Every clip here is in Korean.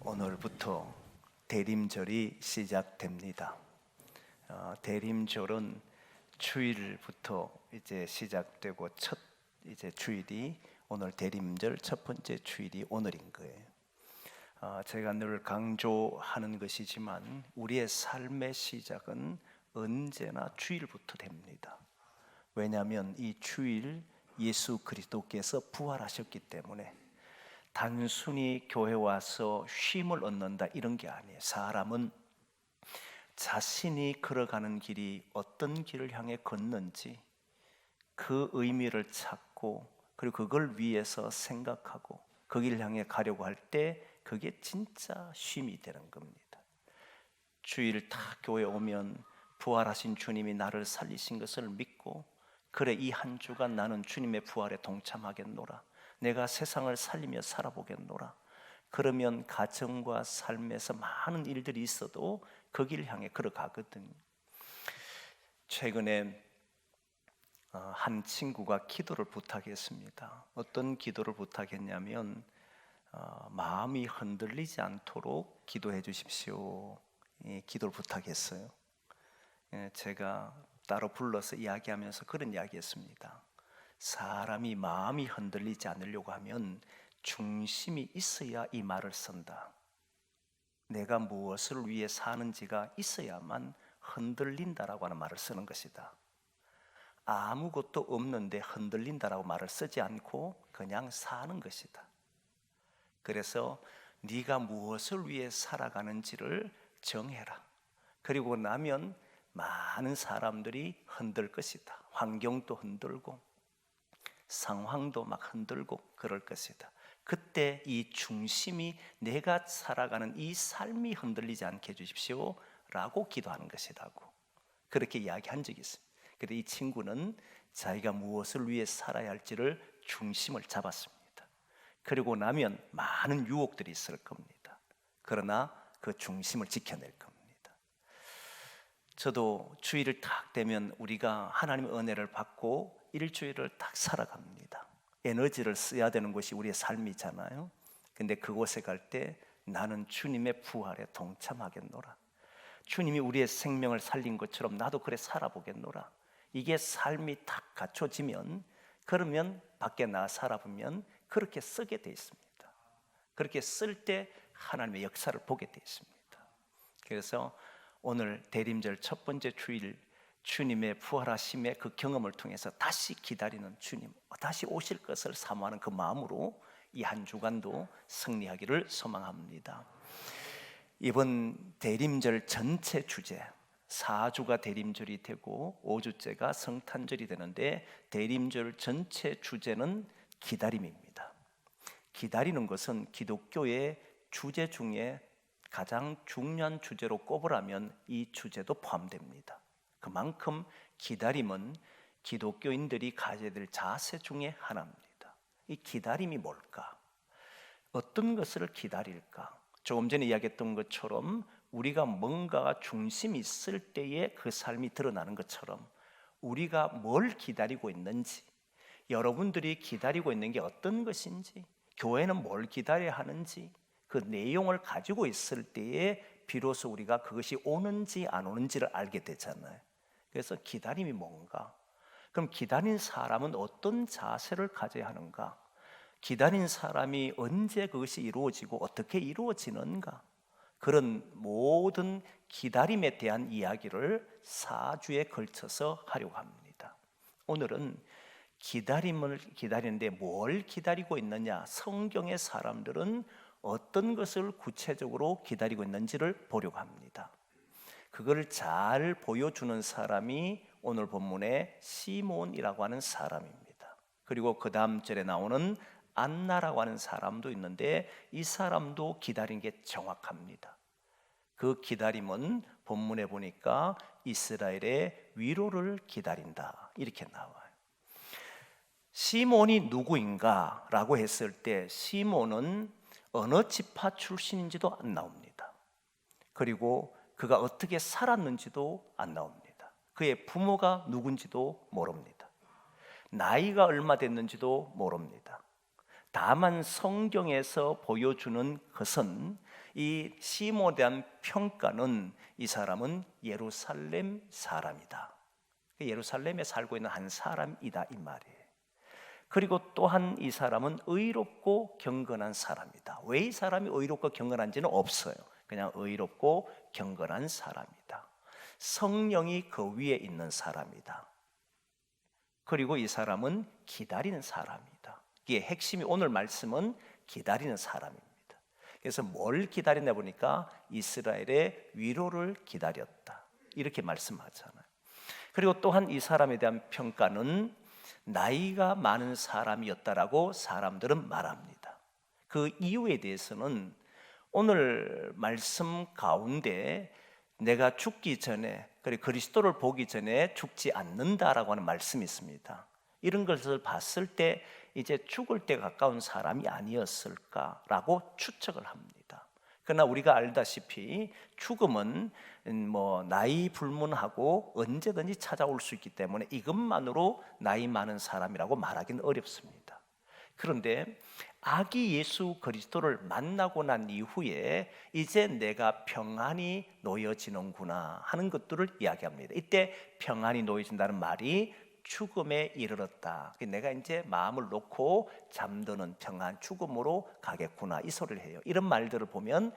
오늘부터 대림절이 시작됩니다. 대림절은 주일부터 이제 시작되고 첫 주일이 오늘 대림절 첫 번째 주일이 오늘인 거예요. 제가 늘 강조하는 것이지만 우리의 삶의 시작은 언제나 주일부터 됩니다. 왜냐하면 이 주일 예수 그리스도께서 부활하셨기 때문에 단순히 교회 와서 쉼을 얻는다 이런 게 아니에요. 사람은 자신이 걸어가는 길이 어떤 길을 향해 걷는지 그 의미를 찾고 그리고 그걸 위해서 생각하고 그 길을 향해 가려고 할 때 그게 진짜 쉼이 되는 겁니다. 주일 딱 교회 오면 부활하신 주님이 나를 살리신 것을 믿고 그래 이 한 주간 나는 주님의 부활에 동참하겠노라, 내가 세상을 살리며 살아보겠노라. 그러면 가정과 삶에서 많은 일들이 있어도 그 길을 향해 걸어가거든요. 최근에 한 친구가 기도를 부탁했습니다. 어떤 기도를 부탁했냐면 마음이 흔들리지 않도록 기도해 주십시오. 기도를 부탁했어요. 제가 따로 불러서 이야기하면서 그런 이야기했습니다. 사람이 마음이 흔들리지 않으려고 하면 중심이 있어야 이 말을 쓴다. 내가 무엇을 위해 사는지가 있어야만 흔들린다라고 하는 말을 쓰는 것이다. 아무것도 없는데 흔들린다라고 말을 쓰지 않고 그냥 사는 것이다. 그래서 네가 무엇을 위해 살아가는지를 정해라. 그리고 나면 많은 사람들이 흔들 것이다. 환경도 흔들고 상황도 막 흔들고 그럴 것이다. 그때 이 중심이 내가 살아가는 이 삶이 흔들리지 않게 해주십시오 라고 기도하는 것이라고 그렇게 이야기한 적이 있습니다. 그래서 이 친구는 자기가 무엇을 위해 살아야 할지를 중심을 잡았습니다. 그리고 나면 많은 유혹들이 있을 겁니다. 그러나 그 중심을 지켜낼 겁니다. 저도 주일을 딱 되면 우리가 하나님의 은혜를 받고 일주일을 딱 살아갑니다. 에너지를 써야 되는 것이 우리의 삶이잖아요. 근데 그곳에 갈 때 나는 주님의 부활에 동참하겠노라, 주님이 우리의 생명을 살린 것처럼 나도 그래 살아보겠노라. 이게 삶이 딱 갖춰지면 그러면 밖에 나가 살아보면 그렇게 쓰게 돼 있습니다. 그렇게 쓸 때 하나님의 역사를 보게 돼 있습니다. 그래서 오늘 대림절 첫 번째 주일 주님의 부활하심의 그 경험을 통해서 다시 기다리는 주님, 다시 오실 것을 사모하는 그 마음으로 이 한 주간도 승리하기를 소망합니다. 이번 대림절 전체 주제 4주가 대림절이 되고 5주째가 성탄절이 되는데 대림절 전체 주제는 기다림입니다. 기다리는 것은 기독교의 주제 중에 가장 중요한 주제로 꼽으라면 이 주제도 포함됩니다. 그만큼 기다림은 기독교인들이 가져야 될 자세 중에 하나입니다. 이 기다림이 뭘까? 어떤 것을 기다릴까? 조금 전에 이야기했던 것처럼 우리가 뭔가가 중심이 있을 때에 그 삶이 드러나는 것처럼 우리가 뭘 기다리고 있는지, 여러분들이 기다리고 있는 게 어떤 것인지, 교회는 뭘 기다려야 하는지 그 내용을 가지고 있을 때에 비로소 우리가 그것이 오는지 안 오는지를 알게 되잖아요. 그래서 기다림이 뭔가? 그럼 기다린 사람은 어떤 자세를 가져야 하는가? 기다린 사람이 언제 그것이 이루어지고 어떻게 이루어지는가? 그런 모든 기다림에 대한 이야기를 4주에 걸쳐서 하려고 합니다. 오늘은 기다림을 기다리는데 뭘 기다리고 있느냐? 성경의 사람들은 어떤 것을 구체적으로 기다리고 있는지를 보려고 합니다. 그걸 잘 보여주는 사람이 오늘 본문의 시몬이라고 하는 사람입니다. 그리고 그 다음 절에 나오는 안나라고 하는 사람도 있는데 이 사람도 기다린 게 정확합니다. 그 기다림은 본문에 보니까 이스라엘의 위로를 기다린다 이렇게 나와요. 시몬이 누구인가 라고 했을 때 시몬은 어느 지파 출신인지도 안 나옵니다. 그리고 그가 어떻게 살았는지도 안 나옵니다. 그의 부모가 누군지도 모릅니다. 나이가 얼마 됐는지도 모릅니다. 다만 성경에서 보여주는 것은 이 시몬에 대한 평가는 이 사람은 예루살렘 사람이다, 예루살렘에 살고 있는 한 사람이다 이 말이에요. 그리고 또한 이 사람은 의롭고 경건한 사람이다. 왜 이 사람이 의롭고 경건한지는 없어요. 그냥 의롭고 경건한 사람이다. 성령이 그 위에 있는 사람이다. 그리고 이 사람은 기다리는 사람이다. 이게 핵심이, 오늘 말씀은 기다리는 사람입니다. 그래서 뭘 기다리냐 보니까 이스라엘의 위로를 기다렸다, 이렇게 말씀하잖아요. 그리고 또한 이 사람에 대한 평가는 나이가 많은 사람이었다라고 사람들은 말합니다. 그 이유에 대해서는 오늘 말씀 가운데 내가 죽기 전에, 그리고 그리스도를 보기 전에 죽지 않는다라고 하는 말씀이 있습니다. 이런 것을 봤을 때 이제 죽을 때 가까운 사람이 아니었을까라고 추측을 합니다. 그러나 우리가 알다시피 죽음은 나이 불문하고 언제든지 찾아올 수 있기 때문에 이것만으로 나이 많은 사람이라고 말하기는 어렵습니다. 그런데 아기 예수 그리스도를 만나고 난 이후에 이제 내가 평안이 놓여지는구나 하는 것들을 이야기합니다. 이때 평안이 놓여진다는 말이 죽음에 이르렀다, 내가 이제 마음을 놓고 잠드는 평안, 죽음으로 가겠구나, 이 소리를 해요. 이런 말들을 보면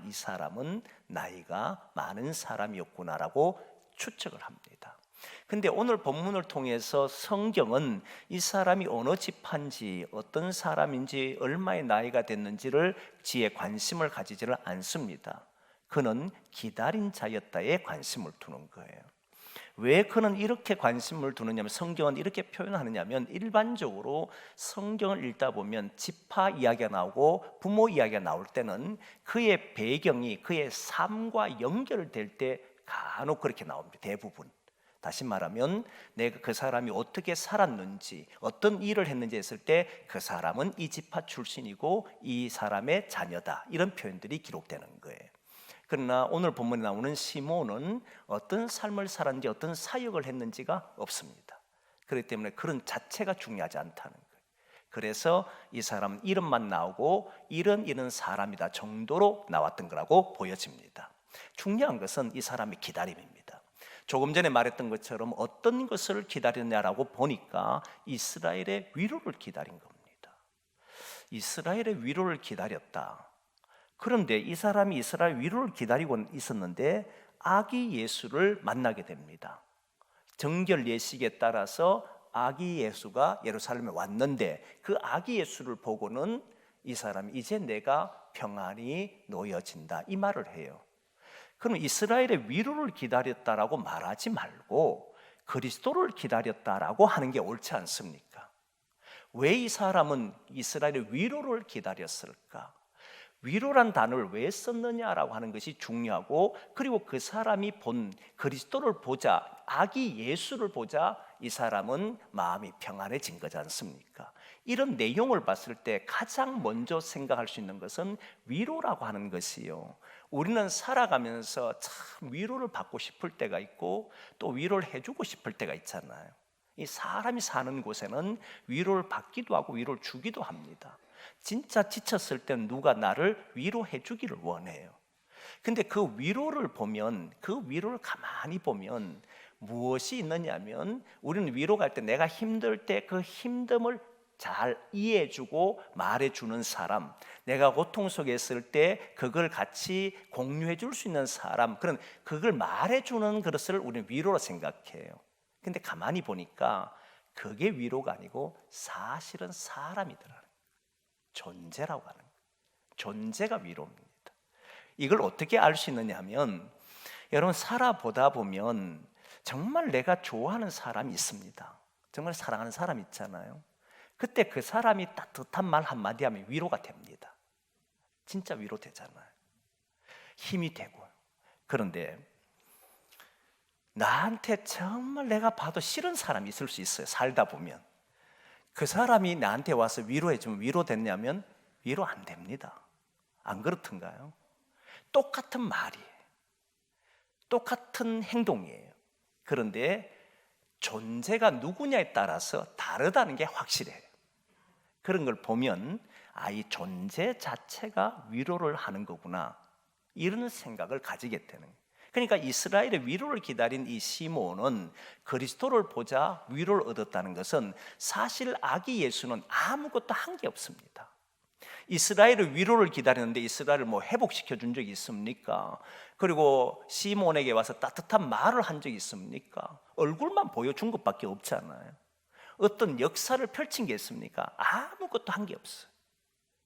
이 사람은 나이가 많은 사람이었구나라고 추측을 합니다. 근데 오늘 본문을 통해서 성경은 이 사람이 어느 지파인지, 어떤 사람인지, 얼마의 나이가 됐는지를 지에 관심을 가지지를 않습니다. 그는 기다린 자였다에 관심을 두는 거예요. 왜 그는 이렇게 관심을 두느냐면, 성경은 이렇게 표현하느냐면, 일반적으로 성경을 읽다 보면 지파 이야기가 나오고 부모 이야기가 나올 때는 그의 배경이 그의 삶과 연결될 때 간혹 그렇게 나옵니다. 대부분. 다시 말하면 내가 그 사람이 어떻게 살았는지, 어떤 일을 했는지 했을 때 그 사람은 이 지파 출신이고 이 사람의 자녀다, 이런 표현들이 기록되는 거예요. 그러나 오늘 본문에 나오는 시몬은 어떤 삶을 살았는지, 어떤 사역을 했는지가 없습니다. 그렇기 때문에 그런 자체가 중요하지 않다는 거예요. 그래서 이 사람 이름만 나오고 이런 사람이다 정도로 나왔던 거라고 보여집니다. 중요한 것은 이 사람의 기다림입니다. 조금 전에 말했던 것처럼 어떤 것을 기다렸냐라고 보니까 이스라엘의 위로를 기다린 겁니다. 이스라엘의 위로를 기다렸다. 그런데 이 사람이 이스라엘 위로를 기다리고 있었는데 아기 예수를 만나게 됩니다. 정결 예식에 따라서 아기 예수가 예루살렘에 왔는데 그 아기 예수를 보고는 이 사람이 이제 내가 평안이 놓여진다, 이 말을 해요. 그럼 이스라엘의 위로를 기다렸다라고 말하지 말고 그리스도를 기다렸다라고 하는 게 옳지 않습니까? 왜 이 사람은 이스라엘의 위로를 기다렸을까? 위로란 단어를 왜 썼느냐라고 하는 것이 중요하고, 그리고 그 사람이 본 그리스도를 보자, 아기 예수를 보자 이 사람은 마음이 평안해진 거지 않습니까? 이런 내용을 봤을 때 가장 먼저 생각할 수 있는 것은 위로라고 하는 것이요. 우리는 살아가면서 참 위로를 받고 싶을 때가 있고 또 위로를 해주고 싶을 때가 있잖아요. 이 사람이 사는 곳에는 위로를 받기도 하고 위로를 주기도 합니다. 진짜 지쳤을 땐 누가 나를 위로해 주기를 원해요. 근데 그 위로를 보면, 그 위로를 가만히 보면 무엇이 있느냐면, 우리는 위로가 할 때 내가 힘들 때 그 힘듦을 잘 이해해주고 말해주는 사람, 내가 고통 속에 있을 때 그걸 같이 공유해 줄 수 있는 사람, 그런 그걸 말해주는 것을 우리는 위로로 생각해요. 근데 가만히 보니까 그게 위로가 아니고 사실은 사람이더라, 존재라고 하는 거예요. 존재가 위로입니다. 이걸 어떻게 알 수 있느냐 하면, 여러분 살아보다 보면 정말 내가 좋아하는 사람이 있습니다. 정말 사랑하는 사람 있잖아요. 그때 그 사람이 따뜻한 말 한마디 하면 위로가 됩니다. 진짜 위로되잖아요. 힘이 되고. 그런데 나한테 정말 내가 봐도 싫은 사람이 있을 수 있어요. 살다 보면 그 사람이 나한테 와서 위로해주면 위로됐냐면 위로 안 됩니다. 안 그렇던가요? 똑같은 말이에요. 똑같은 행동이에요. 그런데 존재가 누구냐에 따라서 다르다는 게 확실해요. 그런 걸 보면 이 존재 자체가 위로를 하는 거구나, 이런 생각을 가지게 되는 거예요. 그러니까 이스라엘의 위로를 기다린 이 시몬은 그리스도를 보자 위로를 얻었다는 것은 사실 아기 예수는 아무것도 한 게 없습니다. 이스라엘의 위로를 기다리는데 이스라엘을 회복시켜 준 적이 있습니까? 그리고 시몬에게 와서 따뜻한 말을 한 적이 있습니까? 얼굴만 보여준 것밖에 없잖아요. 어떤 역사를 펼친 게 있습니까? 아무것도 한 게 없어요.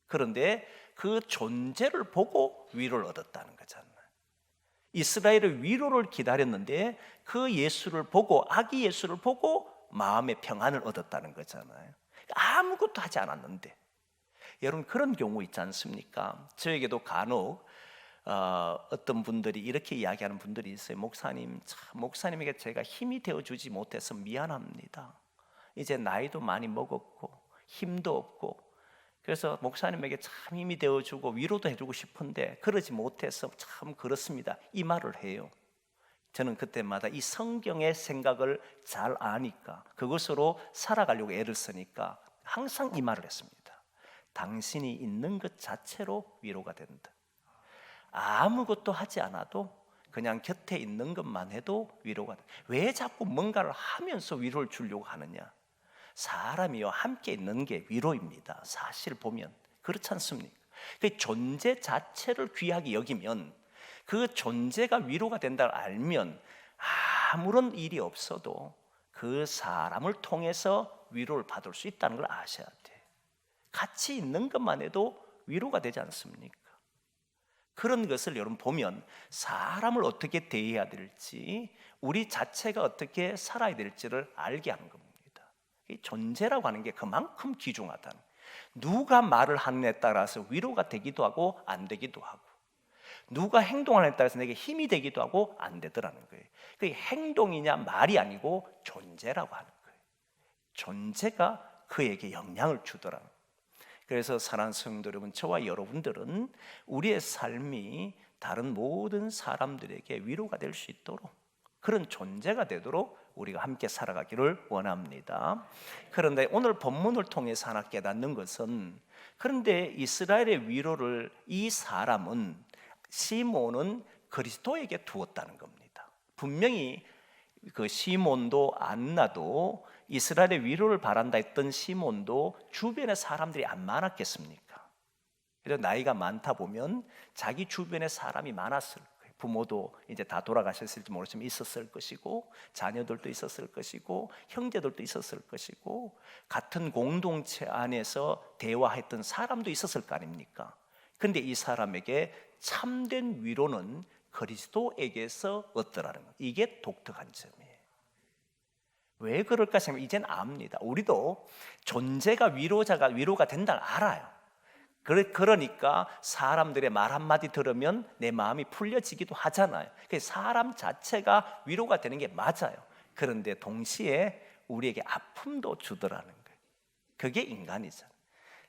그런데 그 존재를 보고 위로를 얻었다는 거잖아요. 이스라엘의 위로를 기다렸는데 그 예수를 보고, 아기 예수를 보고 마음의 평안을 얻었다는 거잖아요. 아무것도 하지 않았는데. 여러분, 그런 경우 있지 않습니까? 저에게도 간혹 어떤 분들이 이렇게 이야기하는 분들이 있어요. 목사님에게 제가 힘이 되어주지 못해서 미안합니다. 이제 나이도 많이 먹었고 힘도 없고, 그래서 목사님에게 참 힘이 되어주고 위로도 해주고 싶은데 그러지 못해서 참 그렇습니다, 이 말을 해요. 저는 그때마다 이 성경의 생각을 잘 아니까, 그것으로 살아가려고 애를 쓰니까 항상 이 말을 했습니다. 당신이 있는 것 자체로 위로가 된다. 아무것도 하지 않아도 그냥 곁에 있는 것만 해도 위로가 된다. 왜 자꾸 뭔가를 하면서 위로를 주려고 하느냐? 사람이요, 함께 있는 게 위로입니다. 사실 보면 그렇지 않습니까? 그 존재 자체를 귀하게 여기면, 그 존재가 위로가 된다를 알면 아무런 일이 없어도 그 사람을 통해서 위로를 받을 수 있다는 걸 아셔야 돼. 같이 있는 것만 해도 위로가 되지 않습니까? 그런 것을 여러분 보면 사람을 어떻게 대해야 될지, 우리 자체가 어떻게 살아야 될지를 알게 하는 겁니다. 이 존재라고 하는 게 그만큼 귀중하다는, 누가 말을 하느냐에 따라서 위로가 되기도 하고 안 되기도 하고, 누가 행동하느냐에 따라서 내게 힘이 되기도 하고 안 되더라는 거예요. 그게 행동이냐 말이 아니고 존재라고 하는 거예요. 존재가 그에게 영향을 주더라는 거예요. 그래서 사랑하는 성도 여러분, 저와 여러분들은 우리의 삶이 다른 모든 사람들에게 위로가 될 수 있도록, 그런 존재가 되도록 우리가 함께 살아가기를 원합니다. 그런데 오늘 본문을 통해서 하나 깨닫는 것은, 그런데 이스라엘의 위로를 이 사람은, 시몬은 그리스도에게 두었다는 겁니다. 분명히 그 시몬도 안나도 이스라엘의 위로를 바란다 했던 시몬도 주변에 사람들이 안 많았겠습니까? 그래서 나이가 많다 보면 자기 주변에 사람이 많았을 거예요. 부모도 이제 다 돌아가셨을지 모르지만 있었을 것이고, 자녀들도 있었을 것이고, 형제들도 있었을 것이고, 같은 공동체 안에서 대화했던 사람도 있었을 거 아닙니까? 그런데 이 사람에게 참된 위로는 그리스도에게서 얻더라는 거예요. 이게 독특한 점이에요. 왜 그럴까 생각하면 이제는 압니다. 우리도 존재가 위로가 된다는 알아요. 그러니까 사람들의 말 한마디 들으면 내 마음이 풀려지기도 하잖아요. 사람 자체가 위로가 되는 게 맞아요. 그런데 동시에 우리에게 아픔도 주더라는 거예요. 그게 인간이잖아요.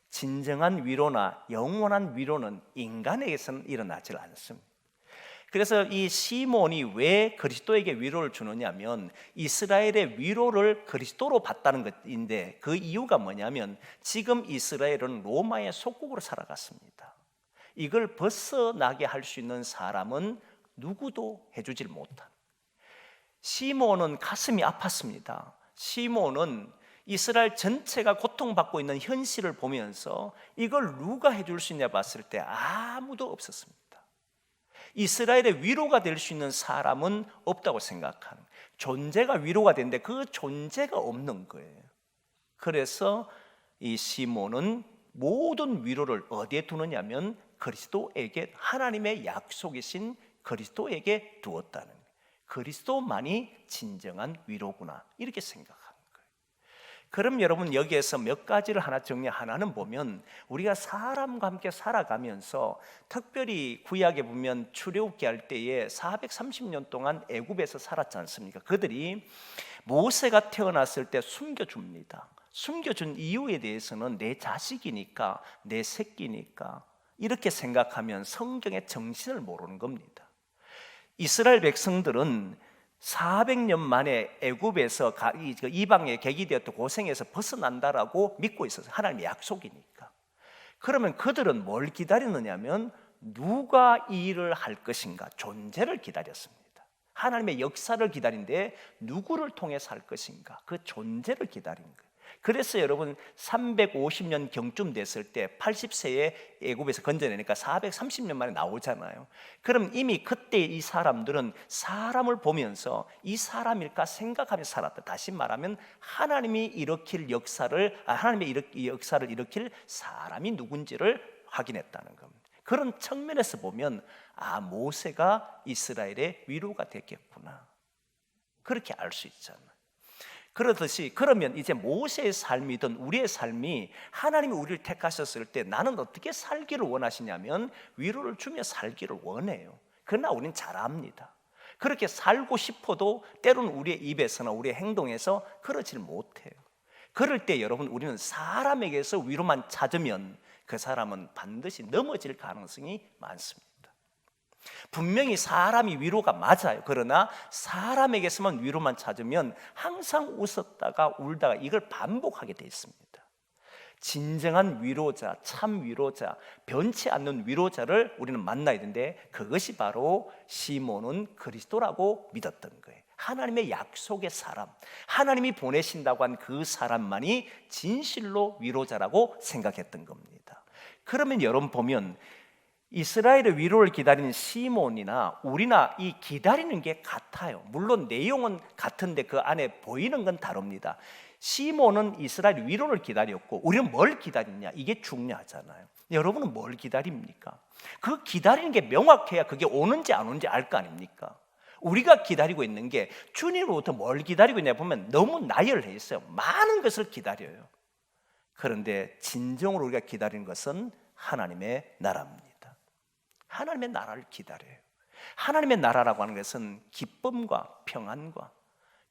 진정한 위로나 영원한 위로는 인간에게서는 일어나질 않습니다. 그래서 이 시몬이 왜 그리스도에게 위로를 주느냐면, 이스라엘의 위로를 그리스도로 받다는 것인데, 그 이유가 뭐냐면 지금 이스라엘은 로마의 속국으로 살아갔습니다. 이걸 벗어나게 할 수 있는 사람은 누구도 해주질 못한, 시몬은 가슴이 아팠습니다. 시몬은 이스라엘 전체가 고통받고 있는 현실을 보면서 이걸 누가 해줄 수 있냐 봤을 때 아무도 없었습니다. 이스라엘의 위로가 될 수 있는 사람은 없다고 생각하는, 존재가 위로가 되는데 그 존재가 없는 거예요. 그래서 이 시몬은 모든 위로를 어디에 두느냐면 그리스도에게, 하나님의 약속이신 그리스도에게 두었다는 거예요. 그리스도만이 진정한 위로구나, 이렇게 생각합니다. 그럼 여러분, 여기에서 몇 가지를 하나 하나는 보면, 우리가 사람과 함께 살아가면서, 특별히 구약에 보면 출애굽기 할 때에 430년 동안 애굽에서 살았지 않습니까? 그들이 모세가 태어났을 때 숨겨줍니다. 숨겨준 이유에 대해서는 내 자식이니까, 내 새끼니까 이렇게 생각하면 성경의 정신을 모르는 겁니다. 이스라엘 백성들은 400년 만에 애굽에서 이방에 객이 되었던 고생에서 벗어난다라고 믿고 있었어요. 하나님의 약속이니까. 그러면 그들은 뭘 기다리느냐면 누가 이 일을 할 것인가, 존재를 기다렸습니다. 하나님의 역사를 기다린데 누구를 통해서 할 것인가, 그 존재를 기다린 거예요. 그래서 여러분 350년 경쯤 됐을 때 80세에 애굽에서 건져내니까 430년 만에 나오잖아요. 그럼 이미 그때 이 사람들은 사람을 보면서 이 사람일까 생각하면서 살았다. 다시 말하면 하나님이 일으킬 역사를, 하나님의 역사를 일으킬 사람이 누군지를 확인했다는 겁니다. 그런 측면에서 보면 모세가 이스라엘의 위로가 됐겠구나, 그렇게 알 수 있잖아요. 그렇듯이 그러면 이제 모세의 삶이든 우리의 삶이 하나님이 우리를 택하셨을 때 나는 어떻게 살기를 원하시냐면 위로를 주며 살기를 원해요. 그러나 우리는 잘 압니다. 그렇게 살고 싶어도 때로는 우리의 입에서나 우리의 행동에서 그러질 못해요. 그럴 때 여러분, 우리는 사람에게서 위로만 찾으면 그 사람은 반드시 넘어질 가능성이 많습니다. 분명히 사람이 위로가 맞아요. 그러나 사람에게서만 위로만 찾으면 항상 웃었다가 울다가 이걸 반복하게 돼 있습니다. 진정한 위로자, 참 위로자, 변치 않는 위로자를 우리는 만나야 되는데, 그것이 바로 시몬은 그리스도라고 믿었던 거예요. 하나님의 약속의 사람, 하나님이 보내신다고 한 그 사람만이 진실로 위로자라고 생각했던 겁니다. 그러면 여러분 보면 이스라엘의 위로를 기다리는 시몬이나 우리나 이 기다리는 게 같아요. 물론 내용은 같은데 그 안에 보이는 건 다릅니다. 시몬은 이스라엘 위로를 기다렸고 우리는 뭘 기다리냐, 이게 중요하잖아요. 여러분은 뭘 기다립니까? 그 기다리는 게 명확해야 그게 오는지 안 오는지 알 거 아닙니까? 우리가 기다리고 있는 게 주님으로부터 뭘 기다리고 있냐 보면 너무 나열해 있어요. 많은 것을 기다려요. 그런데 진정으로 우리가 기다리는 것은 하나님의 나라입니다. 하나님의 나라를 기다려요. 하나님의 나라라고 하는 것은 기쁨과 평안과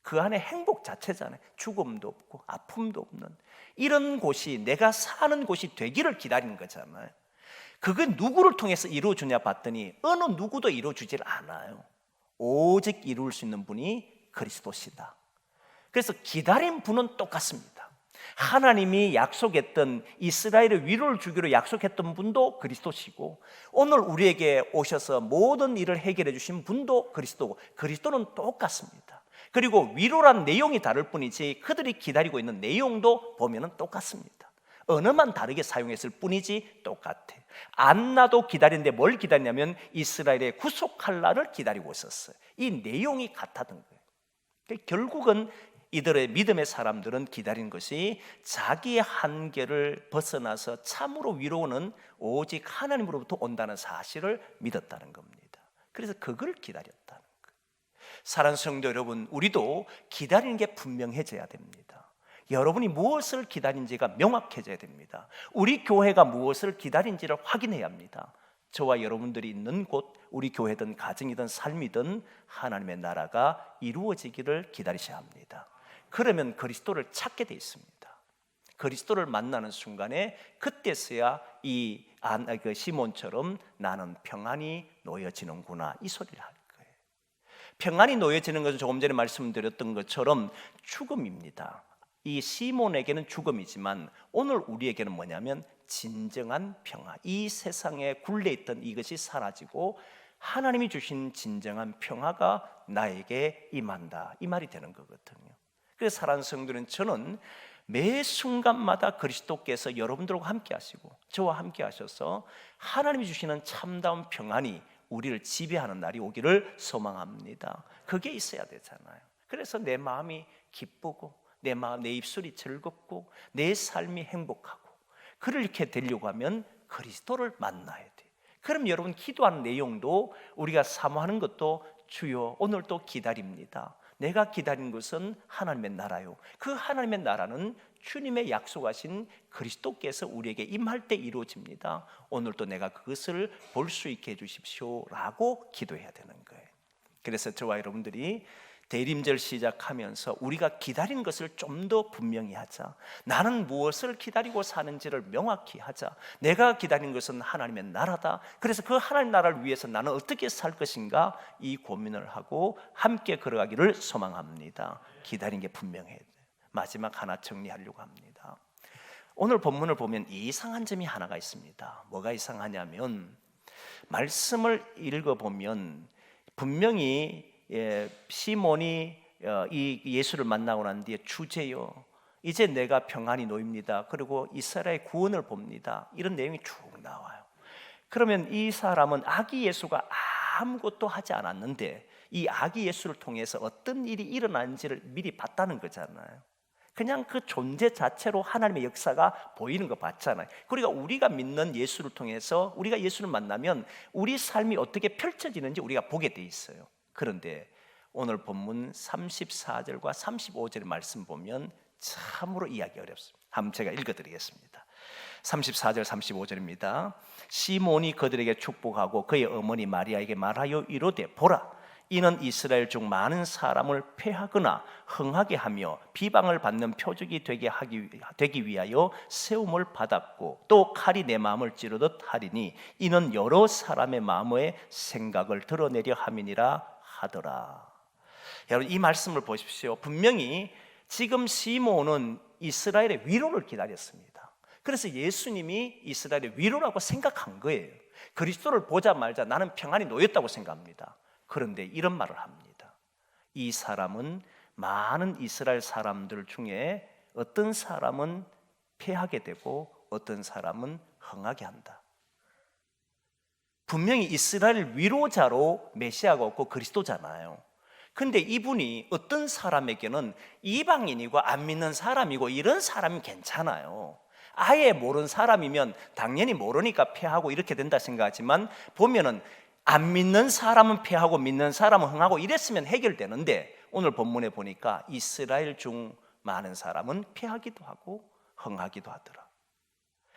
그 안에 행복 자체잖아요. 죽음도 없고 아픔도 없는 이런 곳이, 내가 사는 곳이 되기를 기다리는 거잖아요. 그게 누구를 통해서 이루어주냐 봤더니 어느 누구도 이루어주질 않아요. 오직 이룰 수 있는 분이 그리스도시다. 그래서 기다린 분은 똑같습니다. 하나님이 약속했던 이스라엘의 위로를 주기로 약속했던 분도 그리스도시고, 오늘 우리에게 오셔서 모든 일을 해결해 주신 분도 그리스도고, 그리스도는 똑같습니다. 그리고 위로란 내용이 다를 뿐이지 그들이 기다리고 있는 내용도 보면 똑같습니다. 언어만 다르게 사용했을 뿐이지 똑같아. 안나도 기다리는데 뭘 기다리냐면 이스라엘의 구속할 날을 기다리고 있었어요. 이 내용이 같았던 거예요. 결국은 이들의 믿음의 사람들은 기다린 것이 자기의 한계를 벗어나서 참으로 위로는 오직 하나님으로부터 온다는 사실을 믿었다는 겁니다. 그래서 그걸 기다렸다는 거예요. 사랑하는 성도 여러분, 우리도 기다리는 게 분명해져야 됩니다. 여러분이 무엇을 기다린지가 명확해져야 됩니다. 우리 교회가 무엇을 기다린지를 확인해야 합니다. 저와 여러분들이 있는 곳, 우리 교회든 가정이든 삶이든 하나님의 나라가 이루어지기를 기다리셔야 합니다. 그러면 그리스도를 찾게 돼 있습니다. 그리스도를 만나는 순간에 그때서야 그 시몬처럼 나는 평안이 놓여지는구나, 이 소리를 할 거예요. 평안이 놓여지는 것은 조금 전에 말씀드렸던 것처럼 죽음입니다. 이 시몬에게는 죽음이지만 오늘 우리에게는 뭐냐면 진정한 평화, 이 세상에 굴레있던 이것이 사라지고 하나님이 주신 진정한 평화가 나에게 임한다, 이 말이 되는 거거든요. 그래서 사랑하는 성도는, 저는 매 순간마다 그리스도께서 여러분들과 함께 하시고 저와 함께 하셔서 하나님이 주시는 참다운 평안이 우리를 지배하는 날이 오기를 소망합니다. 그게 있어야 되잖아요. 그래서 내 마음이 기쁘고 내 입술이 즐겁고 내 삶이 행복하고, 그렇게 되려고 하면 그리스도를 만나야 돼. 그럼 여러분 기도하는 내용도 우리가 사모하는 것도 주여 오늘도 기다립니다. 내가 기다린 것은 하나님의 나라요. 그 하나님의 나라는 주님의 약속하신 그리스도께서 우리에게 임할 때 이루어집니다. 오늘도 내가 그것을 볼 수 있게 해주십시오 라고 기도해야 되는 거예요. 그래서 저와 여러분들이 대림절 시작하면서 우리가 기다린 것을 좀 더 분명히 하자. 나는 무엇을 기다리고 사는지를 명확히 하자. 내가 기다린 것은 하나님의 나라다. 그래서 그 하나님 나라를 위해서 나는 어떻게 살 것인가, 이 고민을 하고 함께 걸어가기를 소망합니다. 기다린 게 분명해야 돼요. 마지막 하나 정리하려고 합니다. 오늘 본문을 보면 이상한 점이 하나가 있습니다. 뭐가 이상하냐면, 말씀을 읽어보면 분명히 시몬이 이 예수를 만나고 난 뒤에 주제요, 이제 내가 평안히 놓입니다. 그리고 이스라엘의 구원을 봅니다. 이런 내용이 쭉 나와요. 그러면 이 사람은 아기 예수가 아무것도 하지 않았는데 이 아기 예수를 통해서 어떤 일이 일어나는지를 미리 봤다는 거잖아요. 그냥 그 존재 자체로 하나님의 역사가 보이는 거 봤잖아요. 그러니까 우리가 믿는 예수를 통해서 우리가 예수를 만나면 우리 삶이 어떻게 펼쳐지는지 우리가 보게 돼 있어요. 그런데 오늘 본문 34절과 35절의 말씀 보면 참으로 이해하기 어렵습니다. 한번 제가 읽어드리겠습니다. 34절 35절입니다. 시몬이 그들에게 축복하고 그의 어머니 마리아에게 말하여 이르되, 보라, 이는 이스라엘 중 많은 사람을 패하거나 흥하게 하며 비방을 받는 표적이 되기 위하여 세움을 받았고 또 칼이 내 마음을 찌르듯 하리니 이는 여러 사람의 마음의 생각을 드러내려 함이니라 하더라. 여러분, 이 말씀을 보십시오. 분명히 지금 시몬은 이스라엘의 위로를 기다렸습니다. 그래서 예수님이 이스라엘의 위로라고 생각한 거예요. 그리스도를 보자 말자 나는 평안히 놓였다고 생각합니다. 그런데 이런 말을 합니다. 이 사람은 많은 이스라엘 사람들 중에 어떤 사람은 패하게 되고 어떤 사람은 흥하게 한다. 분명히 이스라엘 위로자로 메시아가 없고 그리스도잖아요. 근데 이분이 어떤 사람에게는 이방인이고 안 믿는 사람이고 이런 사람이 괜찮아요. 아예 모르는 사람이면 당연히 모르니까 패하고 이렇게 된다 생각하지만 보면은 안 믿는 사람은 패하고 믿는 사람은 흥하고 이랬으면 해결되는데 오늘 본문에 보니까 이스라엘 중 많은 사람은 패하기도 하고 흥하기도 하더라.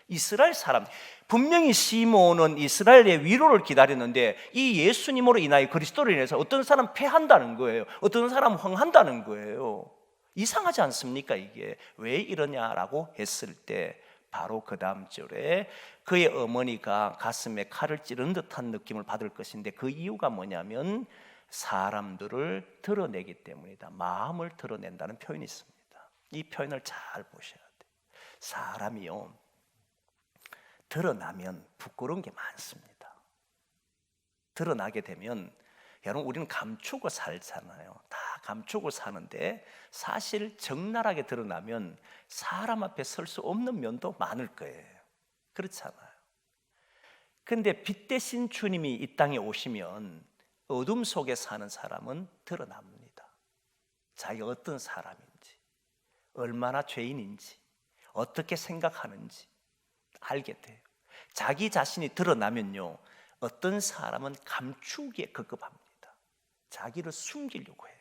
이스라엘 사람, 분명히 시몬은 이스라엘의 위로를 기다렸는데 이 예수님으로 인하여 그리스도로 인해서 어떤 사람은 패한다는 거예요. 어떤 사람은 흥한다는 거예요. 이상하지 않습니까? 이게 왜 이러냐라고 했을 때 바로 그 다음 절에 그의 어머니가 가슴에 칼을 찌르는 듯한 느낌을 받을 것인데 그 이유가 뭐냐면 사람들을 드러내기 때문이다. 마음을 드러낸다는 표현이 있습니다. 이 표현을 잘 보셔야 돼요. 사람이요, 드러나면 부끄러운 게 많습니다. 드러나게 되면 여러분, 우리는 감추고 살잖아요. 다 감추고 사는데 사실 적나라하게 드러나면 사람 앞에 설 수 없는 면도 많을 거예요. 그렇잖아요. 근데 빛 대신 주님이 이 땅에 오시면 어둠 속에 사는 사람은 드러납니다. 자기가 어떤 사람인지, 얼마나 죄인인지, 어떻게 생각하는지 알게 돼요. 자기 자신이 드러나면요, 어떤 사람은 감추기에 급급합니다. 자기를 숨기려고 해요.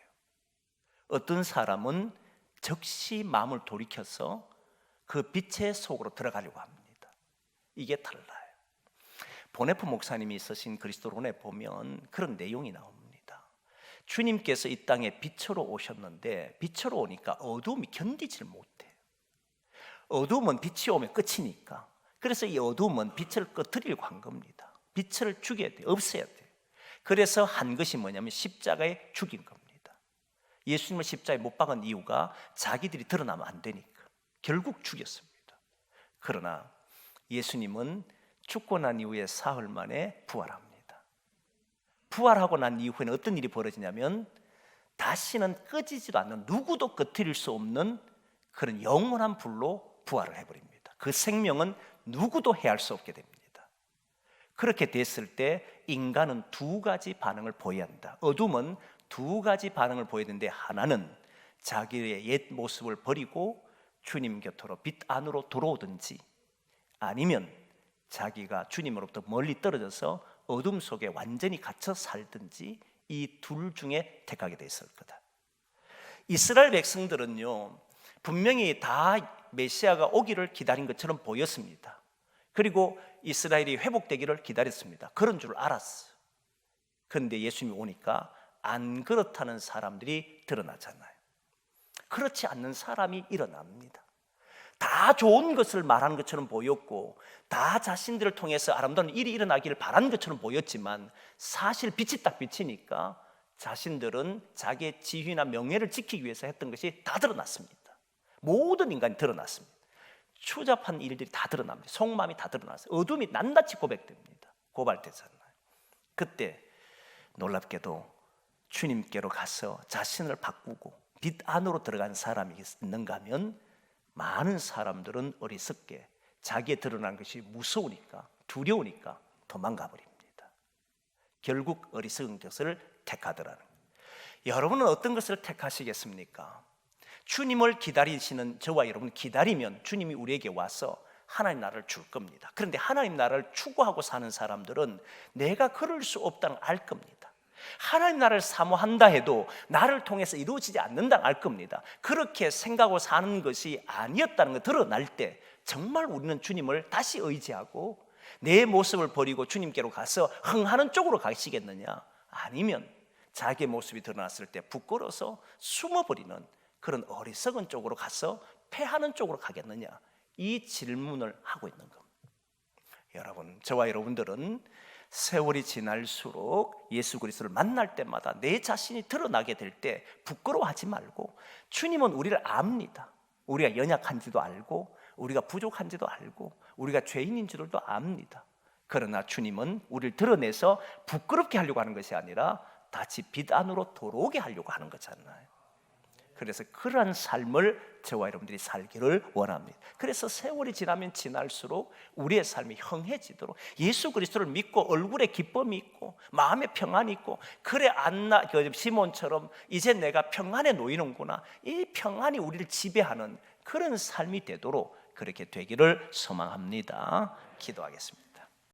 어떤 사람은 즉시 마음을 돌이켜서 그 빛의 속으로 들어가려고 합니다. 이게 달라요. 보네프 목사님이 쓰신 그리스도론에 보면 그런 내용이 나옵니다. 주님께서 이 땅에 빛으로 오셨는데 빛으로 오니까 어두움이 견디질 못해요. 어두움은 빛이 오면 끝이니까. 그래서 이 어두움은 빛을 꺼뜨리려고 한 겁니다. 빛을 죽여야 돼요. 없애야 돼요. 그래서 한 것이 뭐냐면 십자가에 죽인 겁니다. 예수님을 십자가에 못 박은 이유가 자기들이 드러나면 안 되니까 결국 죽였습니다. 그러나 예수님은 죽고 난 이후에 사흘 만에 부활합니다. 부활하고 난 이후에는 어떤 일이 벌어지냐면 다시는 꺼지지도 않는, 누구도 꺼뜨릴 수 없는 그런 영원한 불로 부활을 해버립니다. 그 생명은 누구도 해할 수 없게 됩니다. 그렇게 됐을 때 인간은 두 가지 반응을 보여야 한다. 어둠은 두 가지 반응을 보여야 되는데, 하나는 자기의 옛 모습을 버리고 주님 곁으로 빛 안으로 들어오든지, 아니면 자기가 주님으로부터 멀리 떨어져서 어둠 속에 완전히 갇혀 살든지, 이 둘 중에 택하게 돼 있을 거다. 이스라엘 백성들은요, 분명히 다 메시아가 오기를 기다린 것처럼 보였습니다. 그리고 이스라엘이 회복되기를 기다렸습니다. 그런 줄 알았어요. 그런데 예수님이 오니까 안 그렇다는 사람들이 드러나잖아요. 그렇지 않는 사람이 일어납니다. 다 좋은 것을 말하는 것처럼 보였고 다 자신들을 통해서 아름다운 일이 일어나기를 바라는 것처럼 보였지만 사실 빛이 딱 비치니까 자신들은 자기의 지위나 명예를 지키기 위해서 했던 것이 다 드러났습니다. 모든 인간이 드러났습니다. 추잡한 일들이 다 드러납니다. 속마음이 다 드러났어요. 어둠이 낱낱이 고백됩니다. 고발되잖아요. 그때 놀랍게도 주님께로 가서 자신을 바꾸고 빛 안으로 들어간 사람이 있는가 하면 많은 사람들은 어리석게 자기의 드러난 것이 무서우니까 두려우니까 도망가 버립니다. 결국 어리석은 것을 택하더라는 거예요. 여러분은 어떤 것을 택하시겠습니까? 주님을 기다리시는 저와 여러분 기다리면 주님이 우리에게 와서 하나님 나라를 줄 겁니다. 그런데 하나님 나라를 추구하고 사는 사람들은 내가 그럴 수 없다는 걸 알 겁니다. 하나님 나라를 사모한다 해도 나를 통해서 이루어지지 않는다는 걸 알 겁니다. 그렇게 생각하고 사는 것이 아니었다는 걸 드러날 때 정말 우리는 주님을 다시 의지하고 내 모습을 버리고 주님께로 가서 흥하는 쪽으로 가시겠느냐, 아니면 자기의 모습이 드러났을 때 부끄러워서 숨어버리는 그런 어리석은 쪽으로 가서 패하는 쪽으로 가겠느냐, 이 질문을 하고 있는 겁니다. 여러분, 저와 여러분들은 세월이 지날수록 예수 그리스도를 만날 때마다 내 자신이 드러나게 될 때 부끄러워하지 말고, 주님은 우리를 압니다. 우리가 연약한지도 알고 우리가 부족한지도 알고 우리가 죄인인 줄도 압니다. 그러나 주님은 우리를 드러내서 부끄럽게 하려고 하는 것이 아니라 다시 빛 안으로 들어오게 하려고 하는 거잖아요. 그래서 그러한 삶을 저와 여러분들이 살기를 원합니다. 그래서 세월이 지나면 지날수록 우리의 삶이 형해지도록 예수 그리스도를 믿고 얼굴에 기쁨이 있고 마음에 평안이 있고, 그래 안나 시몬처럼 이제 내가 평안에 놓이는구나, 이 평안이 우리를 지배하는 그런 삶이 되도록 그렇게 되기를 소망합니다. 기도하겠습니다.